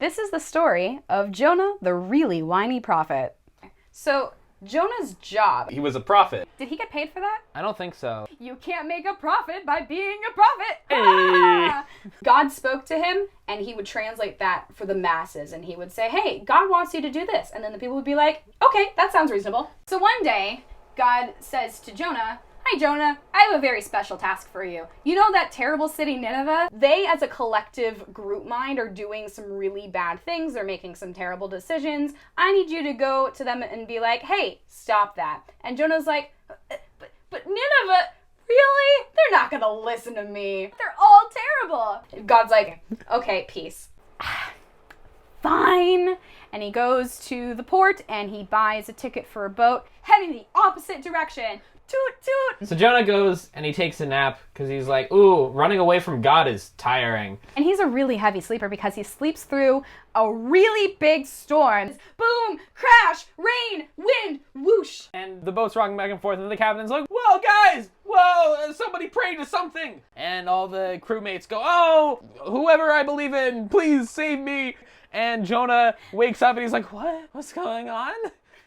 This is the story of Jonah, the really whiny prophet. So, Jonah's job. He was a prophet. Did he get paid for that? I don't think so. You can't make a profit by being a prophet. Hey. God spoke to him, and he would translate that for the masses, and he would say, hey, God wants you to do this. And then the people would be like, okay, that sounds reasonable. So one day, God says to Jonah, hi, Jonah, I have a very special task for you. You know that terrible city, Nineveh? They, as a collective group mind, are doing some really bad things. They're making some terrible decisions. I need you to go to them and be like, hey, stop that. And Jonah's like, but Nineveh, really? They're not gonna listen to me. They're all terrible. God's like, okay, peace. Fine. And he goes to the port and he buys a ticket for a boat heading the opposite direction. Toot, toot. So Jonah goes and he takes a nap because he's like, ooh, running away from God is tiring. And he's a really heavy sleeper because he sleeps through a really big storm. Boom, crash, rain, wind, whoosh. And the boat's rocking back and forth and the captain's like, whoa, guys, whoa, somebody pray to something. And all the crewmates go, oh, whoever I believe in, please save me. And Jonah wakes up and he's like, what? What's going on?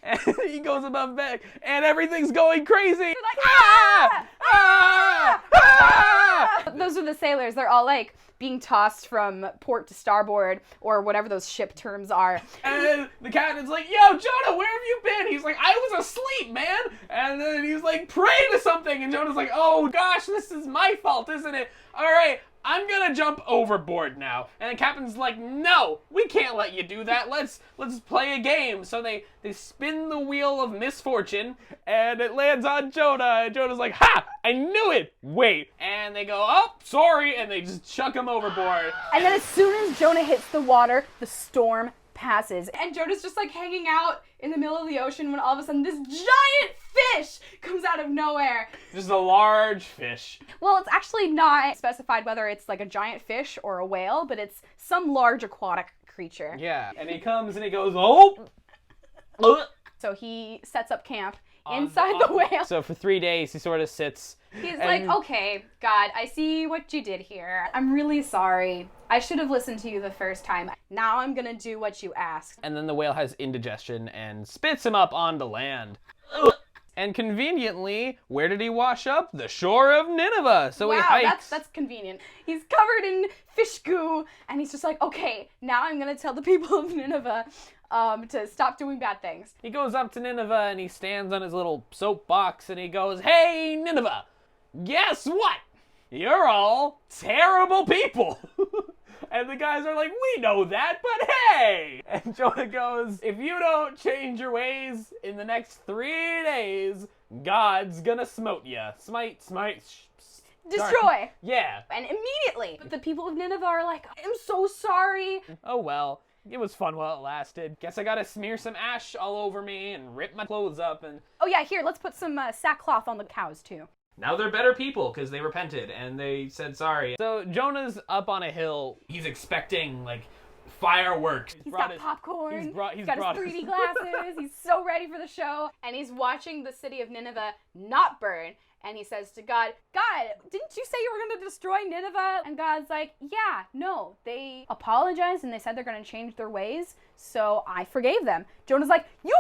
And he goes above deck, and everything's going crazy. Like, ah! Ah! Ah! Those are the sailors. They're all like being tossed from port to starboard, or whatever those ship terms are. And the captain's like, yo, Jonah, where have you been? He's like, I was asleep, man. And then he's like, pray to something. And Jonah's like, oh gosh, this is my fault, isn't it? All right, I'm gonna jump overboard now. And the captain's like, no, we can't let you do that. Let's play a game. So they spin the wheel of misfortune and it lands on Jonah. And Jonah's like, ha, I knew it. Wait. And they go, oh, sorry. And they just chuck him overboard. And then as soon as Jonah hits the water, the storm passes. And Jonah's just like hanging out in the middle of the ocean when all of a sudden this giant fish comes out of nowhere. Just a large fish. Well, it's actually not specified whether it's like a giant fish or a whale, but it's some large aquatic creature. Yeah. And he comes and he goes, oh. So he sets up camp inside the whale. So for 3 days he sort of sits. He's like, okay, God, I see what you did here. I'm really sorry. I should have listened to you the first time. Now I'm gonna do what you asked. And then the whale has indigestion and spits him up onto land. And conveniently, where did he wash up? The shore of Nineveh. So he hikes. That's convenient. He's covered in fish goo, and he's just like, okay, now I'm gonna tell the people of Nineveh to stop doing bad things. He goes up to Nineveh and he stands on his little soapbox and he goes, hey, Nineveh, guess what? You're all terrible people. And the guys are like, we know that, but hey! And Jonah goes, if you don't change your ways in the next 3 days, God's gonna smote ya. Smite. Destroy. Yeah. And immediately, the people of Nineveh are like, I'm so sorry. Oh well, it was fun while it lasted. Guess I gotta smear some ash all over me and rip my clothes up and... Oh yeah, here, let's put some sackcloth on the cows too. Now they're better people because they repented and they said sorry. So Jonah's up on a hill. He's expecting like fireworks. He's got popcorn. He's got his brought 3D glasses. He's so ready for the show. And he's watching the city of Nineveh not burn. And he says to God, God, didn't you say you were going to destroy Nineveh? And God's like, yeah, no. They apologized and they said they're going to change their ways. So I forgave them. Jonah's like, you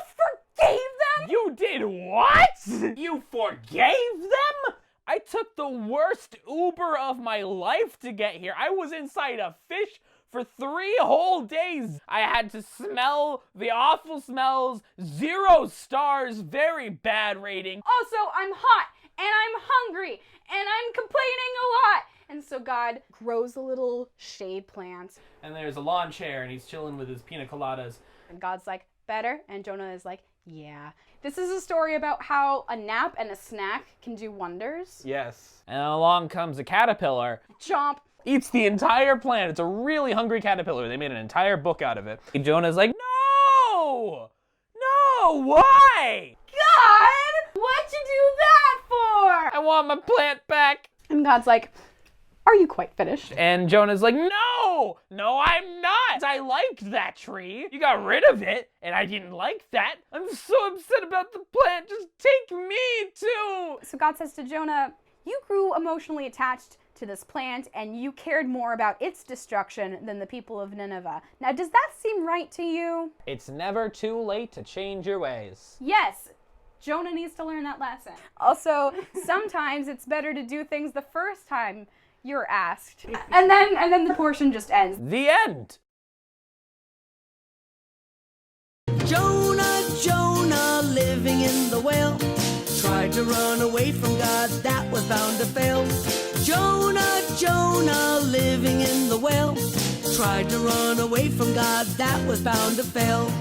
forgave them? You did what? You forgave them? I took the worst Uber of my life to get here. I was inside a fish for 3 whole days. I had to smell the awful smells, 0 stars, very bad rating. Also, I'm hot and I'm hungry and I'm complaining a lot. And so God grows a little shade plant. And there's a lawn chair and he's chilling with his pina coladas. And God's like, better? And Jonah is like, yeah. This is a story about how a nap and a snack can do wonders. Yes. And along comes a caterpillar. Chomp. Eats the entire plant. It's a really hungry caterpillar. They made an entire book out of it. And Jonah's like, no! No, why? God! What'd you do that for? I want my plant back. And God's like, are you quite finished? And Jonah's like, no, I'm not. I liked that tree. You got rid of it, and I didn't like that. I'm so upset about the plant. Just take me too. So God says to Jonah, you grew emotionally attached to this plant, and you cared more about its destruction than the people of Nineveh. Now, does that seem right to you? It's never too late to change your ways. Yes. Jonah needs to learn that lesson. Also, sometimes it's better to do things the first time you're asked. And then the portion just ends. The end. Jonah, Jonah, living in the whale, tried to run away from God, that was bound to fail. Jonah, Jonah, living in the whale, tried to run away from God, that was bound to fail.